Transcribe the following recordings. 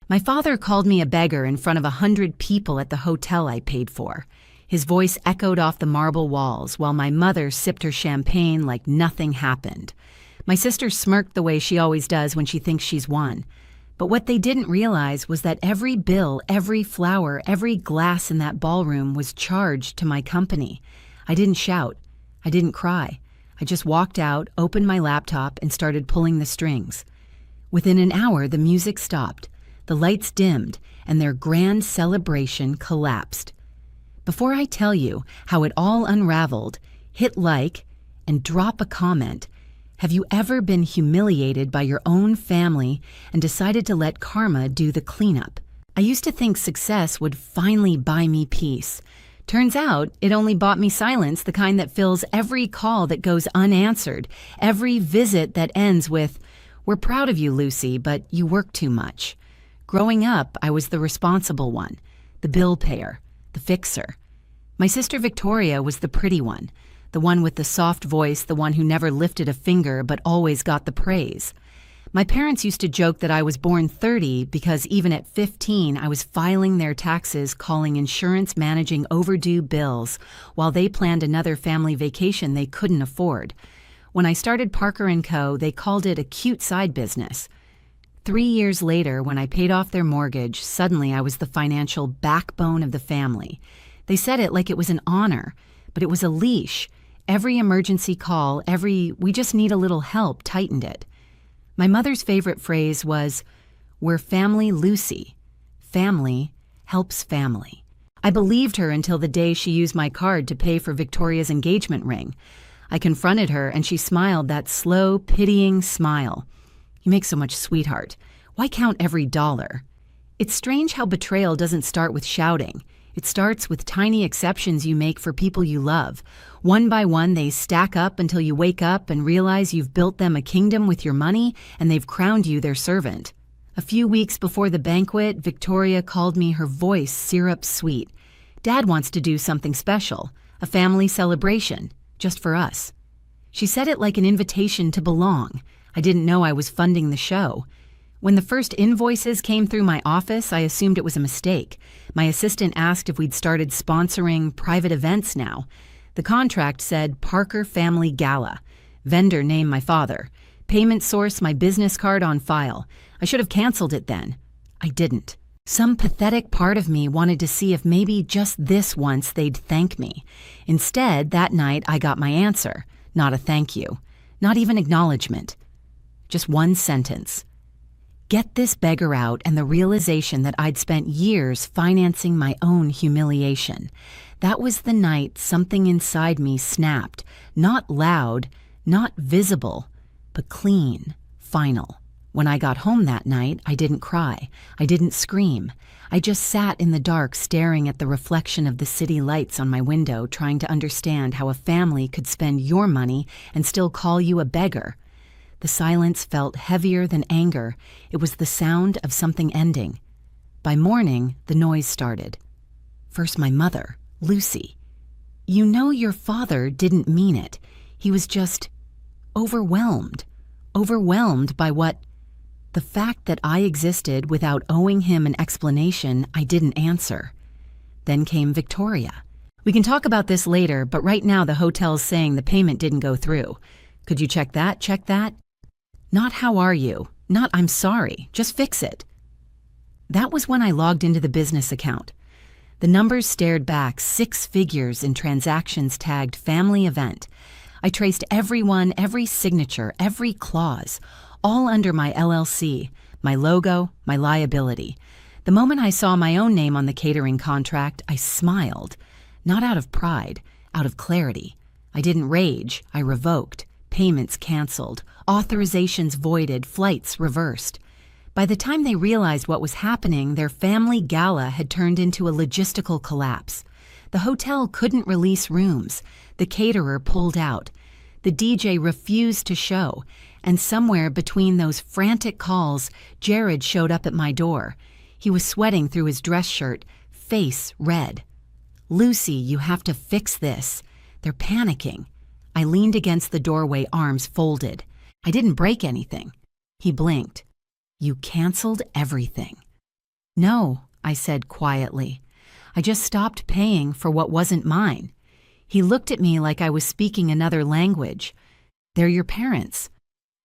My father called me a beggar in front of 100 people at the hotel I paid for. His voice echoed off the marble walls while my mother sipped her champagne like nothing happened. My sister smirked the way she always does when she thinks she's won. But what they didn't realize was that every bill, every flower, every glass in that ballroom was charged to my company. I didn't shout. I didn't cry. I just walked out, opened my laptop, and started pulling the strings. Within an hour, the music stopped. The lights dimmed, and their grand celebration collapsed. Before I tell you how it all unraveled, hit like and drop a comment. Have you ever been humiliated by your own family and decided to let karma do the cleanup? I used to think success would finally buy me peace. Turns out it only bought me silence, the kind that fills every call that goes unanswered, every visit that ends with, "We're proud of you, Lucy, but you work too much." Growing up, I was the responsible one, the bill payer, the fixer. My sister Victoria was the pretty one, the one with the soft voice, the one who never lifted a finger but always got the praise. My parents used to joke that I was born 30 because even at 15 I was filing their taxes, calling insurance, managing overdue bills, while they planned another family vacation they couldn't afford. When I started Parker & Co., they called it a cute side business. 3 years later, when I paid off their mortgage, suddenly I was the financial backbone of the family. They said it like it was an honor, but it was a leash. Every emergency call, every "we just need a little help" tightened it. My mother's favorite phrase was, "We're family, Lucy. Family helps family." I believed her until the day she used my card to pay for Victoria's engagement ring. I confronted her and she smiled that slow, pitying smile. "You make so much, sweetheart. Why count every dollar?" It's strange how betrayal doesn't start with shouting. It starts with tiny exceptions you make for people you love. One by one, they stack up until you wake up and realize you've built them a kingdom with your money and they've crowned you their servant. A few weeks before the banquet, Victoria called me, her voice syrup sweet. "Dad wants to do something special, a family celebration, just for us." She said it like an invitation to belong. I didn't know I was funding the show. When the first invoices came through my office, I assumed it was a mistake. My assistant asked if we'd started sponsoring private events now. The contract said Parker Family Gala. Vendor name my father. Payment source my business card on file. I should have canceled it then. I didn't. Some pathetic part of me wanted to see if maybe just this once they'd thank me. Instead, that night I got my answer. Not a thank you. Not even acknowledgement. Just one sentence. Get this beggar out, and the realization that I'd spent years financing my own humiliation. That was the night something inside me snapped. Not loud, not visible, but clean, final. When I got home that night, I didn't cry. I didn't scream. I just sat in the dark staring at the reflection of the city lights on my window, trying to understand how a family could spend your money and still call you a beggar. The silence felt heavier than anger. It was the sound of something ending. By morning, the noise started. First my mother, Lucy. "You know your father didn't mean it. He was just overwhelmed. Overwhelmed by what? The fact that I existed without owing him an explanation I didn't answer." Then came Victoria. "We can talk about this later, but right now the hotel's saying the payment didn't go through. Could you check that, check that?" Not "how are you?" Not "I'm sorry." Just fix it. That was when I logged into the business account. The numbers stared back, 6 figures in transactions tagged family event. I traced everyone, every signature, every clause, all under my LLC, my logo, my liability. The moment I saw my own name on the catering contract, I smiled. Not out of pride, out of clarity. I didn't rage, I revoked. Payments canceled, authorizations voided, flights reversed. By the time they realized what was happening, their family gala had turned into a logistical collapse. The hotel couldn't release rooms. The caterer pulled out. The DJ refused to show. And somewhere between those frantic calls, Jared showed up at my door. He was sweating through his dress shirt, face red. "Lucy, you have to fix this. They're panicking." I leaned against the doorway, arms folded. I didn't break anything. He blinked. "You canceled everything." "No," I said quietly. "I just stopped paying for what wasn't mine." He looked at me like I was speaking another language. "They're your parents."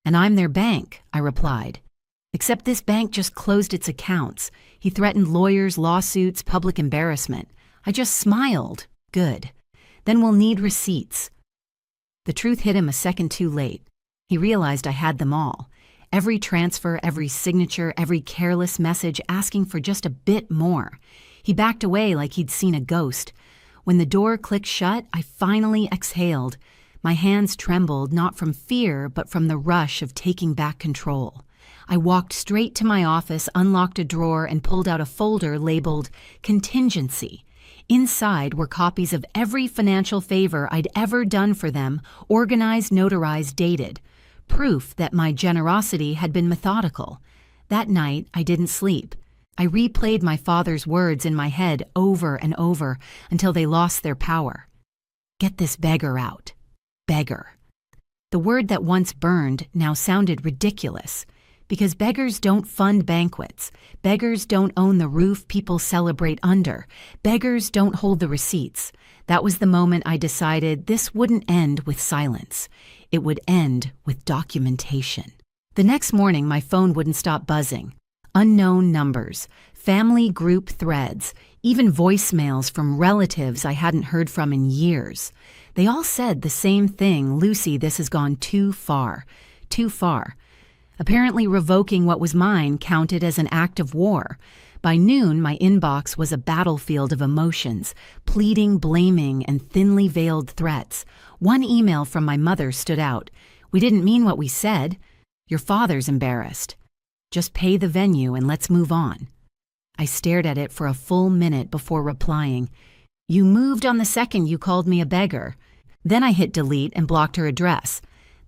"And I'm their bank," I replied. "Except this bank just closed its accounts." He threatened lawyers, lawsuits, public embarrassment. I just smiled. "Good. Then we'll need receipts." The truth hit him a second too late. He realized I had them all. Every transfer, every signature, every careless message asking for just a bit more. He backed away like he'd seen a ghost. When the door clicked shut, I finally exhaled. My hands trembled, not from fear, but from the rush of taking back control. I walked straight to my office, unlocked a drawer, and pulled out a folder labeled Contingency. Inside were copies of every financial favor I'd ever done for them, organized, notarized, dated. Proof that my generosity had been methodical. That night, I didn't sleep. I replayed my father's words in my head over and over until they lost their power. "Get this beggar out." Beggar. The word that once burned now sounded ridiculous. Because beggars don't fund banquets. Beggars don't own the roof people celebrate under. Beggars don't hold the receipts. That was the moment I decided this wouldn't end with silence. It would end with documentation. The next morning, my phone wouldn't stop buzzing. Unknown numbers, family group threads, even voicemails from relatives I hadn't heard from in years. They all said the same thing: "Lucy, this has gone too far. Too far." Apparently revoking what was mine counted as an act of war. By noon, my inbox was a battlefield of emotions, pleading, blaming, and thinly veiled threats. One email from my mother stood out. "We didn't mean what we said. Your father's embarrassed. Just pay the venue and let's move on." I stared at it for a full minute before replying. "You moved on the second you called me a beggar." Then I hit delete and blocked her address.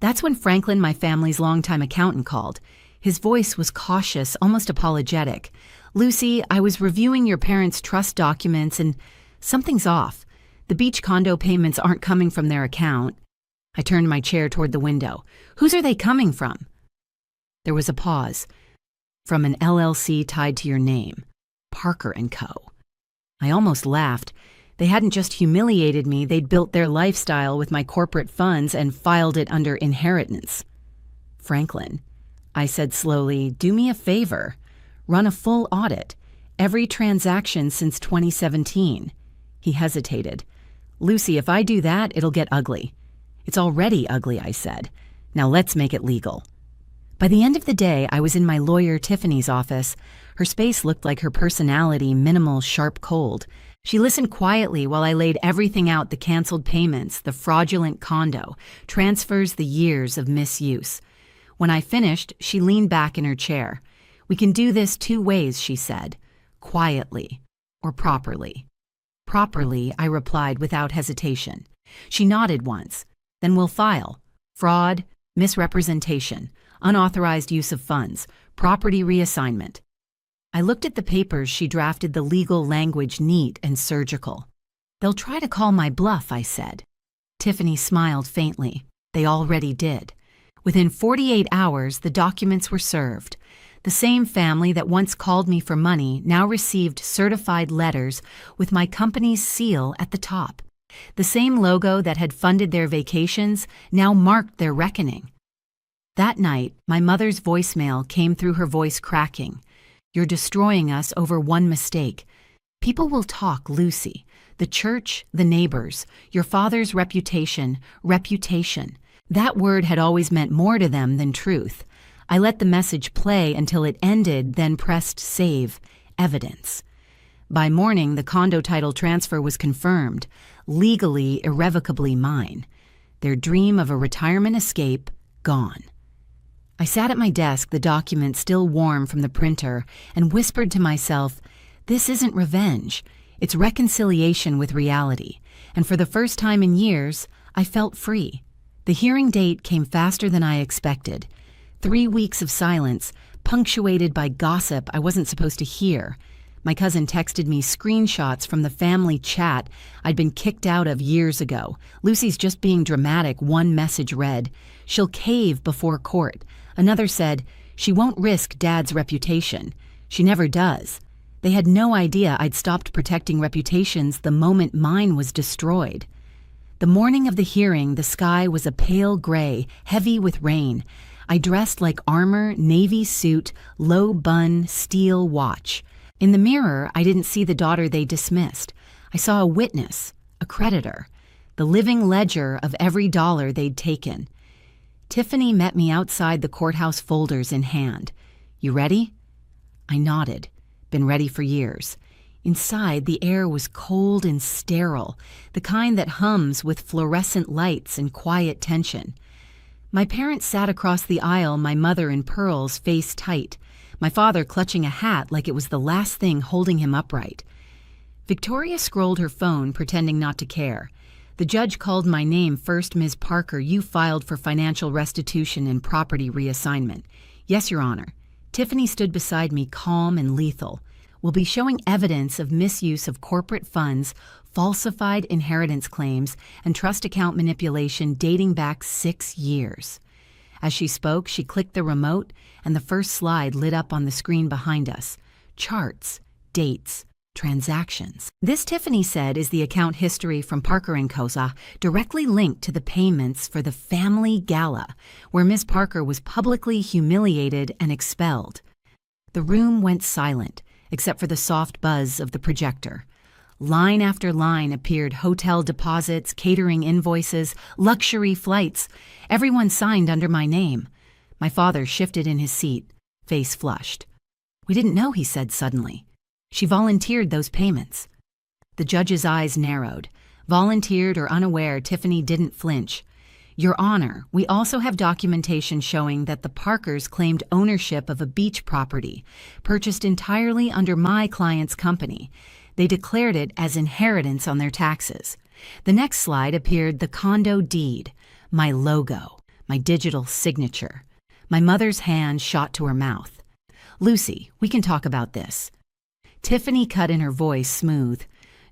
That's when Franklin, my family's longtime accountant, called. His voice was cautious, almost apologetic. "Lucy, I was reviewing your parents' trust documents and something's off. The beach condo payments aren't coming from their account." I turned my chair toward the window. "Whose are they coming from?" There was a pause. "From an LLC tied to your name. Parker & Co." I almost laughed. They hadn't just humiliated me, they'd built their lifestyle with my corporate funds and filed it under inheritance. "Franklin," I said slowly, "do me a favor. Run a full audit. Every transaction since 2017. He hesitated. "Lucy, if I do that, it'll get ugly." "It's already ugly," I said. "Now let's make it legal." By the end of the day, I was in my lawyer Tiffany's office. Her space looked like her personality, minimal, sharp, cold. She listened quietly while I laid everything out: the canceled payments, the fraudulent condo, transfers, the years of misuse. When I finished, she leaned back in her chair. "We can do this two ways," she said. "Quietly or properly." "Properly," I replied without hesitation. She nodded once. "Then we'll file. Fraud, misrepresentation, unauthorized use of funds, property reassignment." I looked at the papers. She drafted the legal language neat and surgical. "They'll try to call my bluff," I said. Tiffany smiled faintly. "They already did." Within 48 hours, the documents were served. The same family that once called me for money now received certified letters with my company's seal at the top. The same logo that had funded their vacations now marked their reckoning. That night, my mother's voicemail came through, her voice cracking. "You're destroying us over one mistake. People will talk, Lucy. The church, the neighbors, your father's reputation. That word had always meant more to them than truth." I let the message play until it ended, then pressed save, evidence. By morning, the condo title transfer was confirmed, legally, irrevocably mine. Their dream of a retirement escape, gone. I sat at my desk, the document still warm from the printer, and whispered to myself, this isn't revenge. It's reconciliation with reality. And for the first time in years, I felt free. The hearing date came faster than I expected. 3 weeks of silence, punctuated by gossip I wasn't supposed to hear. My cousin texted me screenshots from the family chat I'd been kicked out of years ago. "Lucy's just being dramatic," one message read. "She'll cave before court." Another said, "She won't risk Dad's reputation." "She never does." They had no idea I'd stopped protecting reputations the moment mine was destroyed. The morning of the hearing, the sky was a pale gray, heavy with rain. I dressed like armor, navy suit, low bun, steel watch. In the mirror, I didn't see the daughter they dismissed. I saw a witness, a creditor, the living ledger of every dollar they'd taken. Tiffany met me outside the courthouse, folders in hand. "You ready?" I nodded. Been ready for years. Inside, the air was cold and sterile, the kind that hums with fluorescent lights and quiet tension. My parents sat across the aisle, my mother in pearls, face tight, my father clutching a hat like it was the last thing holding him upright. Victoria scrolled her phone, pretending not to care. The judge called my name first. "Ms. Parker, you filed for financial restitution and property reassignment." "Yes, Your Honor." Tiffany stood beside me, calm and lethal. "We'll be showing evidence of misuse of corporate funds, falsified inheritance claims, and trust account manipulation dating back 6 years. As she spoke, she clicked the remote, and the first slide lit up on the screen behind us. Charts, dates, transactions. This, Tiffany said, is the account history from Parker & Cosa, directly linked to the payments for the family gala, where Ms. Parker was publicly humiliated and expelled. The room went silent, except for the soft buzz of the projector. Line after line appeared: hotel deposits, catering invoices, luxury flights. Everyone signed under my name. My father shifted in his seat, face flushed. "We didn't know," he said suddenly. "She volunteered those payments." The judge's eyes narrowed. Volunteered or unaware, Tiffany didn't flinch. "Your Honor, we also have documentation showing that the Parkers claimed ownership of a beach property, purchased entirely under my client's company. They declared it as inheritance on their taxes." The next slide appeared: the condo deed, my logo, my digital signature. My mother's hand shot to her mouth. "Lucy, we can talk about this." Tiffany cut in, her voice smooth.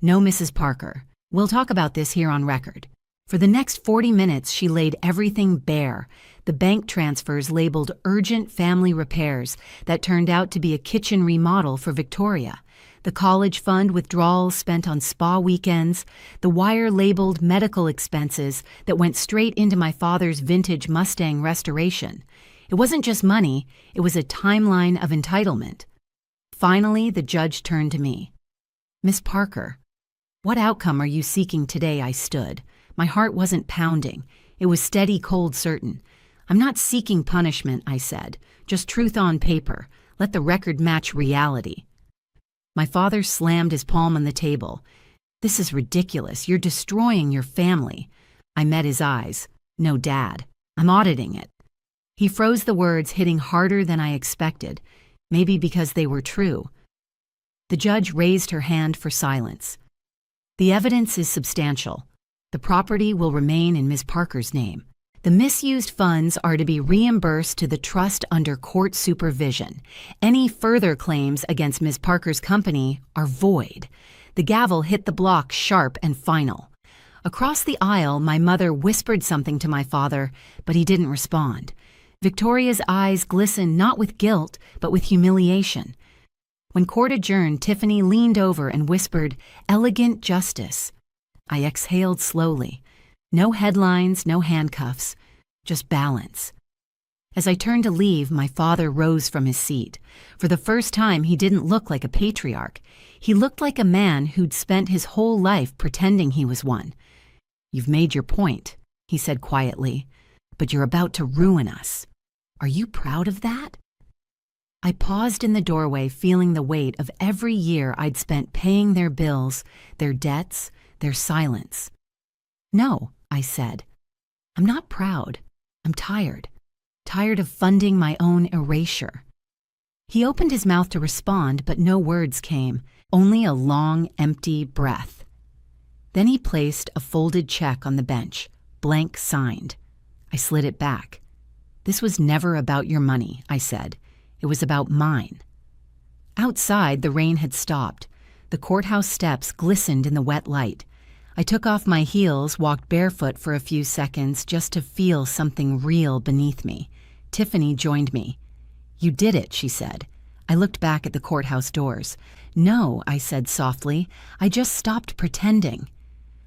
"No, Mrs. Parker. We'll talk about this here on record." For the next 40 minutes, she laid everything bare. The bank transfers labeled urgent family repairs that turned out to be a kitchen remodel for Victoria. The college fund withdrawals spent on spa weekends. The wire labeled medical expenses that went straight into my father's vintage Mustang restoration. It wasn't just money, it was a timeline of entitlement. Finally, the judge turned to me. "Miss Parker, what outcome are you seeking today?" I stood. My heart wasn't pounding. It was steady, cold, certain. "I'm not seeking punishment," I said. "Just truth on paper. Let the record match reality." My father slammed his palm on the table. "This is ridiculous. You're destroying your family." I met his eyes. "No, Dad. I'm auditing it." He froze, the words hitting harder than I expected. Maybe because they were true. The judge raised her hand for silence. "The evidence is substantial. The property will remain in Ms. Parker's name. The misused funds are to be reimbursed to the trust under court supervision. Any further claims against Ms. Parker's company are void." The gavel hit the block sharp and final. Across the aisle, my mother whispered something to my father, but he didn't respond. Victoria's eyes glistened not with guilt, but with humiliation. When court adjourned, Tiffany leaned over and whispered, "Elegant justice." I exhaled slowly. No headlines, no handcuffs, just balance. As I turned to leave, my father rose from his seat. For the first time, he didn't look like a patriarch. He looked like a man who'd spent his whole life pretending he was one. "You've made your point," he said quietly, "but you're about to ruin us. Are you proud of that?" I paused in the doorway, feeling the weight of every year I'd spent paying their bills, their debts, their silence. "No," I said. "I'm not proud. I'm tired. Tired of funding my own erasure." He opened his mouth to respond, but no words came, only a long, empty breath. Then he placed a folded check on the bench, blank signed. I slid it back. "This was never about your money," I said. "It was about mine." Outside, the rain had stopped. The courthouse steps glistened in the wet light. I took off my heels, walked barefoot for a few seconds just to feel something real beneath me. Tiffany joined me. "You did it," she said. I looked back at the courthouse doors. "No," I said softly, "I just stopped pretending."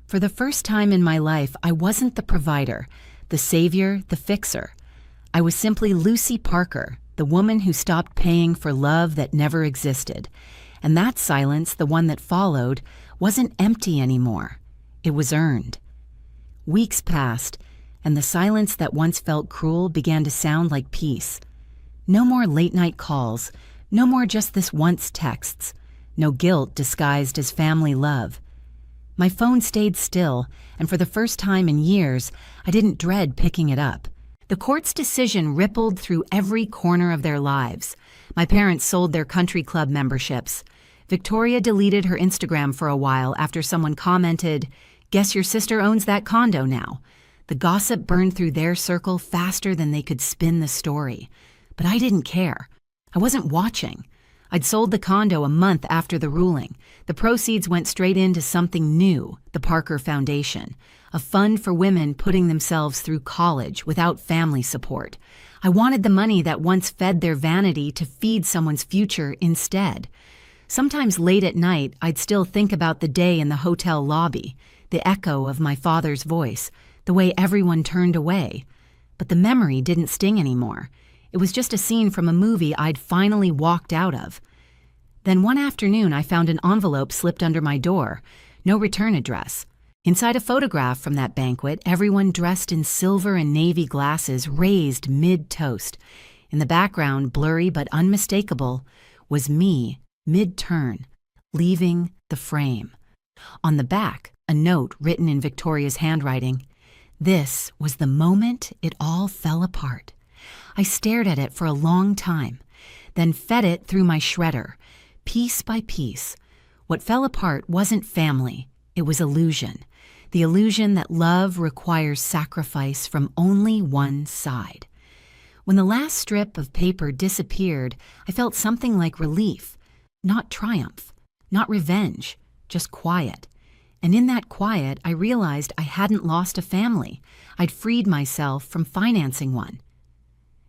For the first time in my life, I wasn't the provider, the savior, the fixer. I was simply Lucy Parker, the woman who stopped paying for love that never existed. And that silence, the one that followed, wasn't empty anymore. It was earned. Weeks passed, and the silence that once felt cruel began to sound like peace. No more late-night calls, no more just this once texts, no guilt disguised as family love. My phone stayed still, and for the first time in years, I didn't dread picking it up. The court's decision rippled through every corner of their lives. My parents sold their country club memberships. Victoria deleted her Instagram for a while after someone commented, "Guess your sister owns that condo now." The gossip burned through their circle faster than they could spin the story. But I didn't care. I wasn't watching. I'd sold the condo a month after the ruling. The proceeds went straight into something new, the Parker Foundation, a fund for women putting themselves through college without family support. I wanted the money that once fed their vanity to feed someone's future instead. Sometimes late at night, I'd still think about the day in the hotel lobby, the echo of my father's voice, the way everyone turned away. But the memory didn't sting anymore. It was just a scene from a movie I'd finally walked out of. Then one afternoon, I found an envelope slipped under my door, no return address. Inside a photograph from that banquet, everyone dressed in silver and navy glasses raised mid-toast. In the background, blurry but unmistakable, was me, mid-turn, leaving the frame. On the back, a note written in Victoria's handwriting. This was the moment it all fell apart. I stared at it for a long time, then fed it through my shredder, piece by piece. What fell apart wasn't family, it was illusion. The illusion that love requires sacrifice from only one side. When the last strip of paper disappeared, I felt something like relief. Not triumph, not revenge, just quiet. And in that quiet, I realized I hadn't lost a family. I'd freed myself from financing one.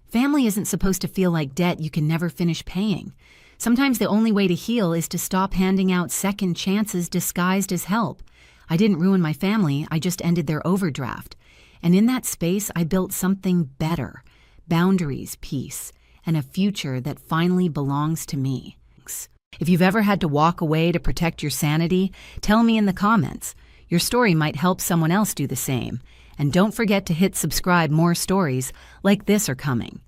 Family isn't supposed to feel like debt you can never finish paying. Sometimes the only way to heal is to stop handing out second chances disguised as help. I didn't ruin my family, I just ended their overdraft. And in that space, I built something better. Boundaries, peace, and a future that finally belongs to me. If you've ever had to walk away to protect your sanity, tell me in the comments. Your story might help someone else do the same. And don't forget to hit subscribe. More stories like this are coming.